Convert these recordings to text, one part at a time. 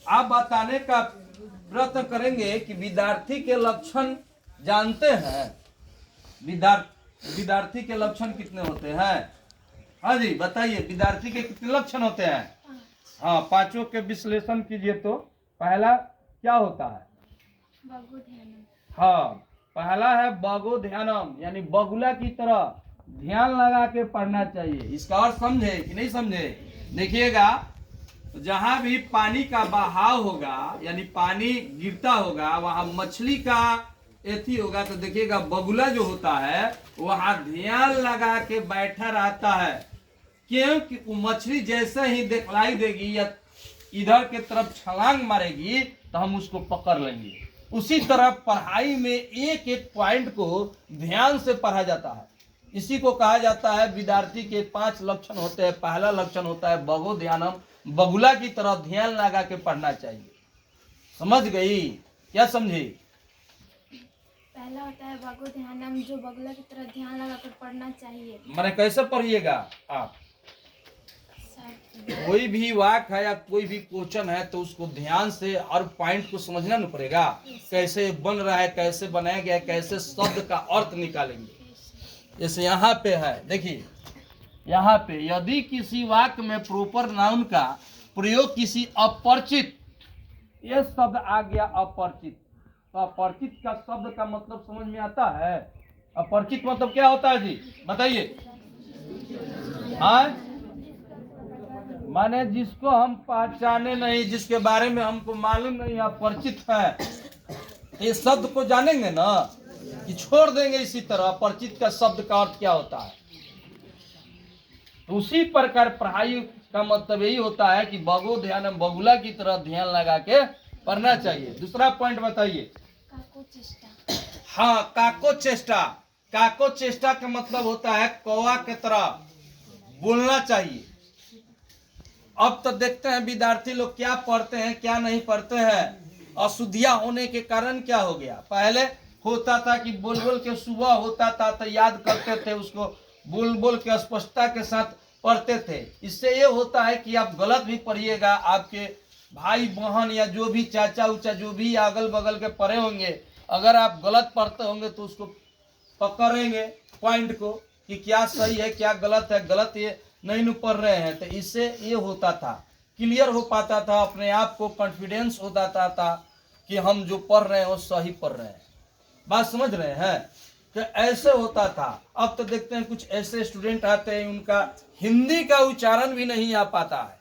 आप बताने का प्रयत्न करेंगे कि विद्यार्थी के लक्षण जानते हैं। विद्यार्थी के लक्षण कितने होते हैं? हाँ जी बताइए, विद्यार्थी के कितने लक्षण होते हैं? हाँ, पांचों के विश्लेषण कीजिए। तो पहला क्या होता है? हाँ, पहला है बगो ध्यानम, यानी बगुला की तरह ध्यान लगा के पढ़ना चाहिए। इसका अर्थ समझे कि नहीं समझे? देखिएगा, जहां भी पानी का बहाव होगा यानी पानी गिरता होगा, वहां मछली का एथी होगा, तो देखिएगा बगुला जो होता है वहां ध्यान लगा के बैठा रहता है। क्योंकि मछली जैसे ही दिखलाई देगी या इधर के तरफ छलांग मारेगी तो हम उसको पकड़ लेंगे। उसी तरह पढ़ाई में एक एक पॉइंट को ध्यान से पढ़ा जाता है। इसी को कहा जाता है विद्यार्थी के 5 लक्षण होते हैं। पहला लक्षण होता है बगो ध्यानम, बगुला की तरह ध्यान लगा के पढ़ना चाहिए। समझ गई? क्या समझी? पहला होता है बगो ध्यानम, जो बगुला की तरह ध्यान लगा कर पढ़ना चाहिए। मैंने कैसे पढ़िएगा आप? कोई भी वाक्य है या कोई भी क्वेश्चन है तो उसको ध्यान से हर पॉइंट को समझना न पड़ेगा। कैसे बन रहा है, कैसे बनाया गया है, कैसे शब्द का अर्थ निकालेंगे। जैसे यहाँ पे है, देखिए यहाँ पे यदि किसी वाक्य में प्रॉपर नाउन का प्रयोग किसी अपरिचित, ये शब्द आ गया अपरिचित, तो अपरिचित का शब्द का मतलब समझ में आता है? अपरिचित मतलब क्या होता है जी बताइए? हाँ, माने जिसको हम पहचाने नहीं, जिसके बारे में हमको मालूम नहीं, अपरिचित है। ये शब्द को जानेंगे ना कि छोड़ देंगे इसी तरह? अपरिचित का शब्द का अर्थ क्या होता है? तो उसी प्रकार पढ़ाई का मतलब यही होता है कि बगो ध्यान, बगुला की तरह ध्यान लगा के पढ़ना चाहिए। दूसरा पॉइंट बताइए। हाँ, काको चेष्टा। काको चेष्टा का मतलब होता है कौवा की तरह बोलना चाहिए। अब तो देखते हैं विद्यार्थी लोग क्या पढ़ते हैं क्या नहीं पढ़ते हैं। अशुद्धियां होने के कारण क्या हो गया, पहले होता था कि बोल बोल के सुबह होता था तो याद करते थे, उसको बोल बोल के स्पष्टता के साथ पढ़ते थे। इससे ये होता है कि आप गलत भी पढ़िएगा, आपके भाई बहन या जो भी चाचा उचा जो भी अगल बगल के पढ़े होंगे, अगर आप गलत पढ़ते होंगे तो उसको पकड़ेंगे पॉइंट को कि क्या सही है क्या गलत है। गलत ये नहीं न पढ़ रहे हैं, तो इससे ये होता था, क्लियर हो पाता था, अपने आप को कॉन्फिडेंस हो जाता था कि हम जो पढ़ रहे हैं वो सही पढ़ रहे हैं। बात समझ रहे हैं? कि ऐसे होता था। अब तो देखते हैं कुछ ऐसे स्टूडेंट आते हैं उनका हिंदी का उच्चारण भी नहीं आ पाता है।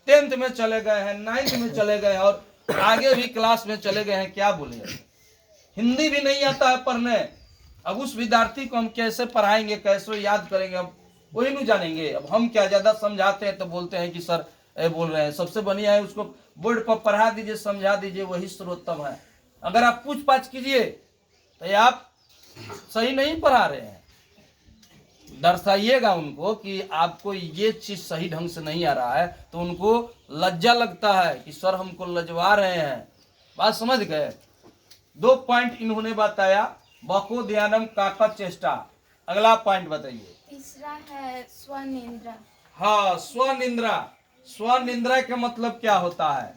10th में चले गए हैं, 9th में चले गए हैं और आगे भी क्लास में चले गए हैं, क्या बोले, हिंदी भी नहीं आता है पढ़ने। अब उस विद्यार्थी को हम कैसे पढ़ाएंगे, कैसे याद करेंगे, अब वही नहीं जानेंगे। अब हम क्या ज्यादा समझाते हैं तो बोलते हैं कि सर बोल रहे हैं। सबसे बढ़िया है उसको बोर्ड पर पढ़ा दीजिए, समझा दीजिए, वही सर्वोत्तम है। अगर आप पूछ पाछ कीजिए तो आप सही नहीं पढ़ा रहे हैं। दर्शाइएगा उनको कि आपको ये चीज सही ढंग से नहीं आ रहा है, तो उनको लज्जा लगता है कि सर हमको लजवा रहे हैं। बात समझ गए? 2 पॉइंट इन्होंने बताया, बको ध्यानम काका चेष्टा। अगला पॉइंट बताइए। तीसरा है स्वनिंद्रा। हाँ, स्वनिंद्रा। स्वनिंद्रा का मतलब क्या होता है?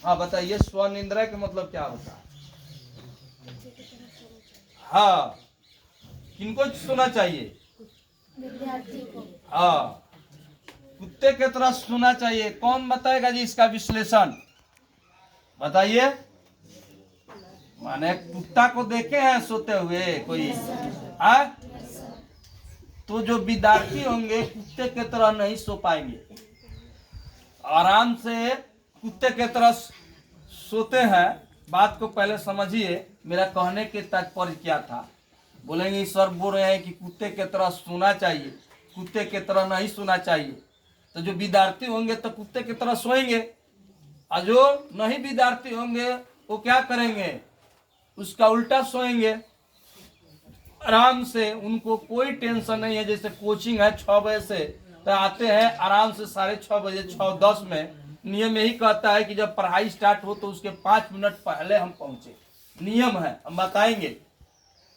हाँ बताइए, स्वनिंद्रा का मतलब क्या होता है? हाँ, किनको सुना चाहिए? विद्यार्थी को। हाँ, कुत्ते की तरह सुना चाहिए। कौन बताएगा जी इसका विश्लेषण? बताइए। माने कुत्ता को देखे हैं सोते हुए कोई? हाँ, तो जो विद्यार्थी होंगे कुत्ते की तरह नहीं सो पाएंगे। आराम से कुत्ते की तरह सोते हैं। बात को पहले समझिए, मेरा कहने के तात्पर्य क्या था। बोलेंगे सर बोल रहे हैं कि कुत्ते की तरह सोना चाहिए, कुत्ते की तरह नहीं सोना चाहिए। तो जो विद्यार्थी होंगे तो कुत्ते की तरह सोएंगे, और जो नहीं विद्यार्थी होंगे वो क्या करेंगे, उसका उल्टा सोएंगे। आराम से, उनको कोई टेंशन नहीं है। जैसे कोचिंग है 6 बजे से, तो आते हैं आराम से 6:30 बजे, 6:10 में। नियम यही कहता है कि जब पढ़ाई स्टार्ट हो तो उसके 5 मिनट पहले हम पहुंचे। नियम है, हम बताएंगे।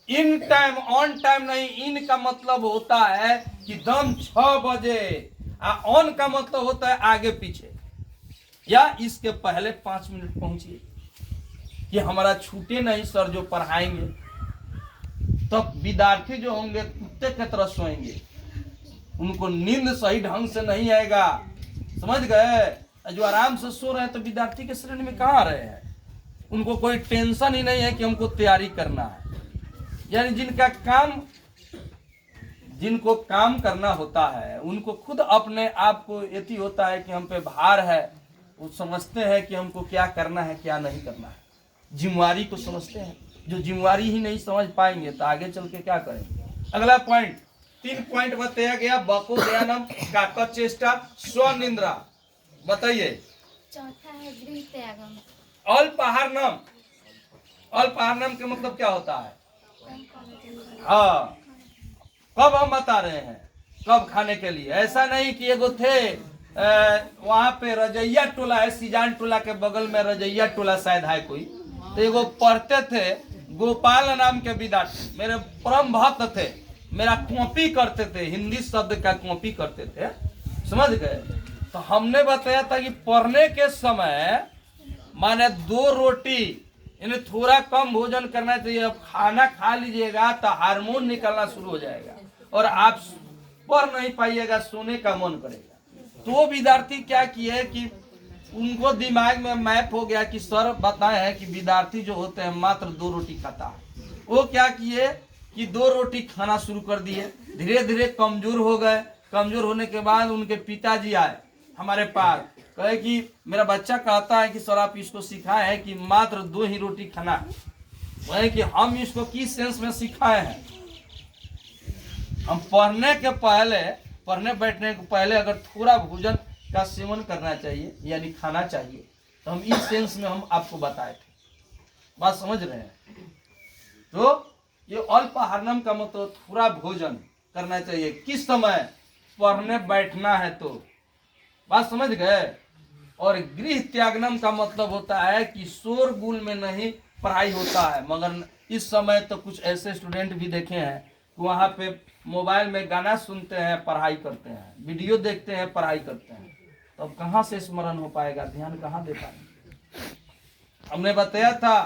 इन टाइम, ऑन टाइम नहीं। इन का मतलब होता है कि दम 6 बजे, ऑन का मतलब होता है आगे पीछे। या इसके पहले 5 मिनट पहुंचिए कि हमारा छूटे नहीं सर जो पढ़ाएंगे। तो विद्यार्थी जो होंगे कुत्ते की तरह सोएंगे, उनको नींद सही ढंग से नहीं आएगा, समझ गए। जो आराम से सो रहे हैं तो विद्यार्थी के शरीर में कहाँ आ रहे हैं, उनको कोई टेंशन ही नहीं है कि हमको तैयारी करना है। यानी जिनको काम करना होता है उनको खुद अपने आप को यति होता है कि हम पे भार है, वो समझते हैं कि हमको क्या करना है क्या नहीं करना है, जिम्मेवारी को समझते हैं। जो जिम्मेवारी ही नहीं समझ पाएंगे तो आगे चल के क्या करेंगे। अगला पॉइंट 3 पॉइंट बताया गया, बको ध्यानम, काकत चेष्टा, स्वनिंद्रा। बताइए। चौथा है गृह त्यागम। अल्पाहारनम, अल्पाहारनम का मतलब क्या होता है? हाँ, कब हम बता रहे हैं, कब खाने के लिए। ऐसा नहीं कि एगो थे वहां पे रजैया टोला है, सीजान टोला के बगल में रजैया टोला शायद है कोई, तो एगो पढ़ते थे गोपाल नाम के विद्यार्थी, मेरे परम भक्त थे, मेरा कॉपी करते थे, हिंदी शब्द का कॉपी करते थे, समझ गए। तो हमने बताया था कि पढ़ने के समय माने 2 रोटी यानी थोड़ा कम भोजन करना चाहिए। अब खाना खा लीजिएगा तो हार्मोन निकलना शुरू हो जाएगा और आप पढ़ नहीं पाइएगा, सोने का मन करेगा। तो विद्यार्थी क्या किए कि उनको दिमाग में मैप हो गया कि सर बताए हैं कि विद्यार्थी जो होते हैं मात्र 2 रोटी खाता है। वो क्या किए कि 2 रोटी खाना शुरू कर दिए, धीरे धीरे कमजोर हो गए। कमजोर होने के बाद उनके पिताजी आए हमारे पास, कहे कि मेरा बच्चा कहता है कि सर आप इसको सिखाए हैं कि मात्र 2 ही रोटी खाना। कहे कि हम इसको किस सेंस में सिखाए हैं, हम पढ़ने बैठने के पहले अगर थोड़ा भोजन का सेवन करना चाहिए यानी खाना चाहिए, तो हम इस सेंस में हम आपको बताए थे। बात समझ रहे हैं। तो ये अल्पाहारनम का मतलब थोड़ा भोजन करना चाहिए, किस समय? पढ़ने बैठना है तो। बात समझ गए। और गृह त्यागनम का मतलब होता है कि शोरगुल में नहीं पढ़ाई होता है। मगर इस समय तो कुछ ऐसे स्टूडेंट भी देखे हैं कि वहाँ पे मोबाइल में गाना सुनते हैं, पढ़ाई करते हैं, वीडियो देखते हैं, पढ़ाई करते हैं। तो अब कहाँ से स्मरण हो पाएगा, ध्यान कहाँ दे पाएंगे। हमने बताया था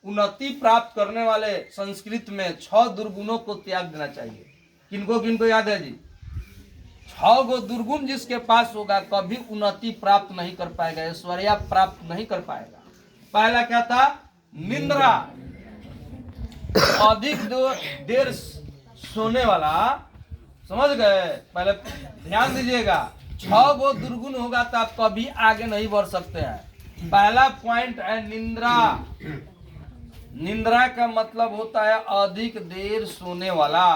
उन्नति प्राप्त करने वाले संस्कृत में 6 दुर्गुणों को त्याग देना चाहिए। किनको याद है जी? 6 गो दुर्गुण जिसके पास होगा कभी उन्नति प्राप्त नहीं कर पाएगा, ऐश्वर्या प्राप्त नहीं कर पाएगा। पहला क्या था? निंद्रा, अधिक देर सोने वाला, समझ गए। पहले ध्यान दीजिएगा, 6 गो दुर्गुण होगा तो आप कभी आगे नहीं बढ़ सकते हैं। पहला पॉइंट है निंद्रा। निंद्रा का मतलब होता है अधिक देर सोने वाला।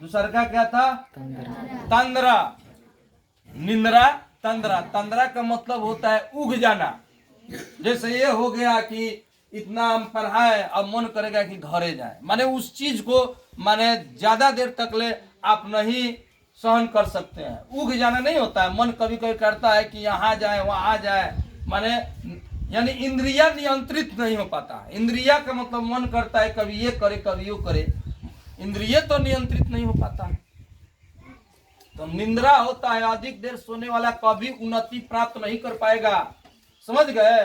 दूसरा का क्या था? तंद्रा। निंद्रा, तंद्रा। तंद्रा का मतलब होता है उग जाना। जैसे ये हो गया कि इतना हम पढ़ाए, अब मन करेगा कि घरे जाए, माने उस चीज को माने ज्यादा देर तक ले आप नहीं सहन कर सकते हैं। उग जाना नहीं होता है, मन कभी कभी करता है कि यहाँ जाए वहां जाए, माने यानी इंद्रिया नियंत्रित नहीं हो पाता। इंद्रिया का मतलब मन करता है कभी ये करे कभी वो करे, इंद्रिय तो नियंत्रित नहीं हो पाता। तो निंद्रा होता है अधिक देर सोने वाला कभी उन्नति प्राप्त नहीं कर पाएगा, समझ गए।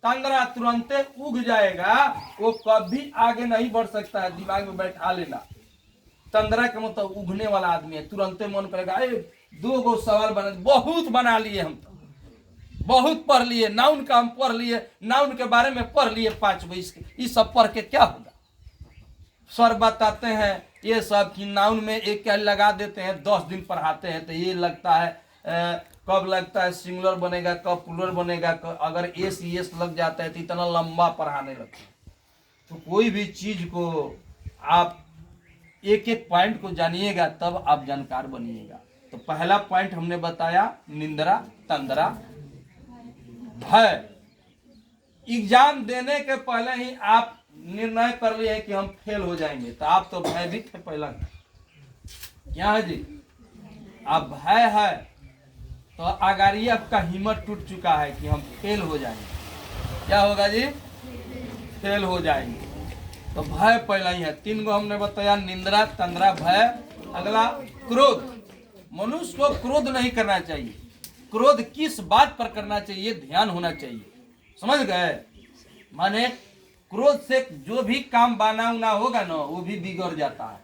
तंद्रा तुरंते उग जाएगा, वो कभी आगे नहीं बढ़ सकता है, दिमाग में बैठा लेना। तंद्रा का मतलब उगने वाला आदमी है, तुरंते मन करेगा 2 गो सवाल बना, बहुत बना लिए हम तो, बहुत पढ़ लिए, नाउन का हम पढ़ लिए, नाउन के बारे में पढ़ लिए 5 गो, इस सब पढ़ के क्या होगा। सर बताते हैं ये सब कि नाउन में एक क्या लगा देते हैं, 10 दिन पढ़ाते हैं तो ये लगता है कब लगता है सिंगुलर बनेगा, कब प्लूरल बनेगा, अगर एस लग जाता है तो इतना लंबा पढ़ाने लगता है। तो कोई भी चीज को आप एक एक पॉइंट को जानिएगा तब आप जानकार बनिएगा। तो पहला पॉइंट हमने बताया निंद्रा, तंद्रा, भय। एग्जाम देने के पहले ही आप निर्णय कर लिए कि हम फेल हो जाएंगे, तो आप तो भयभीत थे पहला। क्या है जी? आप भय है तो आगारी आपका हिम्मत टूट चुका है कि हम फेल हो जाएंगे। क्या होगा जी? फेल हो जाएंगे। तो भय पहला ही है। 3 गो हमने बताया, निंद्रा, तंद्रा, भय। अगला क्रोध। मनुष्य को क्रोध नहीं करना चाहिए। क्रोध किस बात पर करना चाहिए, ध्यान होना चाहिए। समझ गए? माने क्रोध से जो भी काम बनाना होगा ना वो भी बिगड़ जाता है।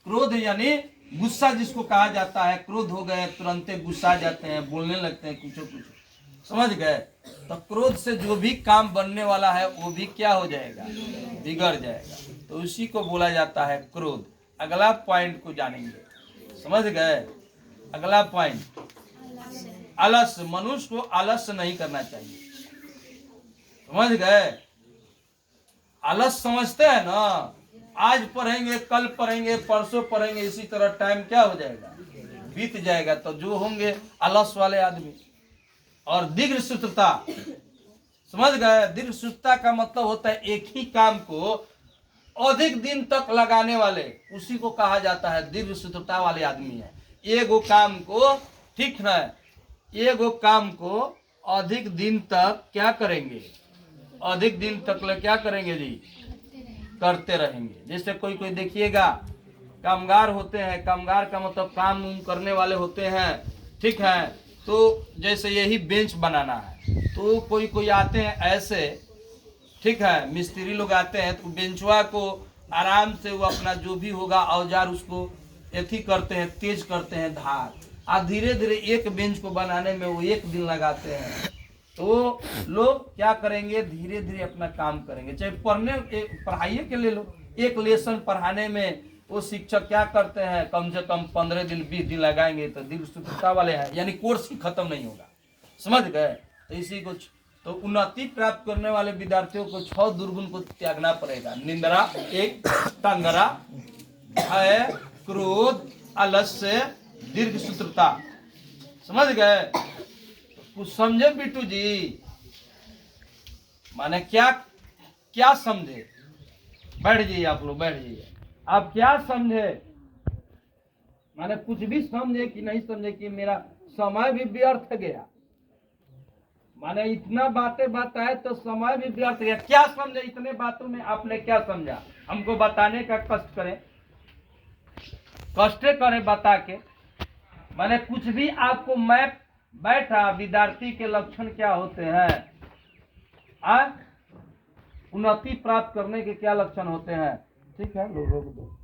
क्रोध यानी गुस्सा जिसको कहा जाता है, क्रोध हो गए तुरंत गुस्सा जाते हैं, बोलने लगते हैं कुछ कुछ। समझ गए? तो क्रोध से जो भी काम बनने वाला है वो भी क्या हो जाएगा, बिगड़ जाएगा। तो उसी को बोला जाता है क्रोध। अगला पॉइंट को जानेंगे। समझ गए? अगला पॉइंट, आलस्य। मनुष्य को आलस्य नहीं करना चाहिए। समझ गए? आलस समझते हैं ना, आज पढ़ेंगे कल पढ़ेंगे परसों पढ़ेंगे, इसी तरह टाइम क्या हो जाएगा, बीत जाएगा। तो जो होंगे आलस वाले आदमी। और दीर्घ सूत्रता, समझ गए? दीर्घ सूत्रता का मतलब होता है एक ही काम को अधिक दिन तक लगाने वाले, उसी को कहा जाता है दीर्घ सूत्रता वाले आदमी है। एगो काम को, ठीक है, एगो काम को अधिक दिन तक क्या करेंगे, अधिक दिन तक क्या करेंगे जी, करते रहेंगे। जैसे कोई कोई देखिएगा कामगार होते हैं, कामगार का मतलब काम करने वाले होते हैं, ठीक है। तो जैसे यही बेंच बनाना है तो कोई कोई आते हैं ऐसे, ठीक है, मिस्त्री लोग आते हैं तो बेंचवा को आराम से वो अपना जो भी होगा औजार उसको एथी करते हैं, तेज करते हैं धार, और धीरे धीरे एक बेंच को बनाने में वो एक दिन लगाते हैं। तो लोग क्या करेंगे, धीरे धीरे अपना काम करेंगे। चाहे पढ़ाई के ले लो, एक लेसन पढ़ाने में वो शिक्षक क्या करते हैं, कम से कम 15 दिन 20 दिन लगाएंगे। तो दीर्घ सूत्रता वाले हैं, यानी कोर्स ही खत्म नहीं होगा। समझ गए? तो इसी को तो उन्नति प्राप्त करने वाले विद्यार्थियों को 6 दुर्गुण को त्यागना पड़ेगा। निंद्रा, एक तंगरा, भय, क्रोध, आलस्य, दीर्घ सूत्रता। समझ गए? कुछ समझे बिट्टू जी? माने क्या क्या समझे? बैठ जाइए आप लोग, बैठ जाइए। आप क्या समझे? माने कुछ भी समझे कि नहीं समझे कि मेरा समय भी व्यर्थ गया? माने इतना बातें बताए तो समय भी व्यर्थ गया। क्या समझे इतने बातों में? आपने क्या समझा? हमको बताने का कष्ट करें, कष्ट करें बता के। माने कुछ भी आपको मैं बैठा, विद्यार्थी के लक्षण क्या होते हैं, उन्नति प्राप्त करने के क्या लक्षण होते हैं, ठीक है, लोग रोक दो।